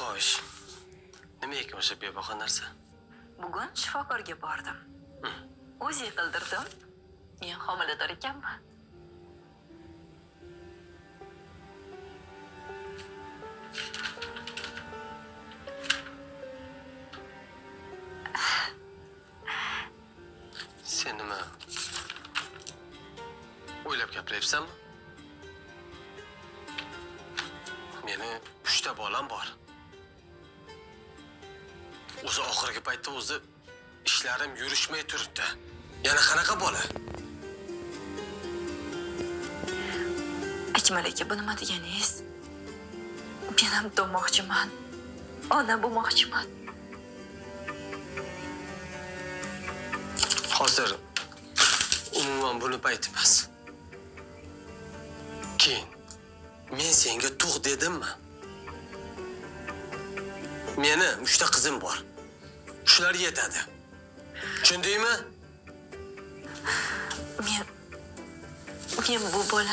Xo'sh. Nima ekan o'sha bebaho narsa? Bugun shifokorga bordim. O'zi qildirdim. Men homilador ekanman. Sen nima? O'ylab gapiryapsanmi? Meni 3 ta bolam bor. O'zi oxirgi paytda ishlarim yurishmay turibdi. Yana qanaqa bola? Akmal aka, bu nima deganingiz? Men ham tug'moqchiman. Ona bo'lmoqchiman. Hozir umuman buni payti emas. Keyin men senga tug' dedimmi? Meni 3 ta qizim bor. Shular yetadi. Tushundingmi? Men bu bola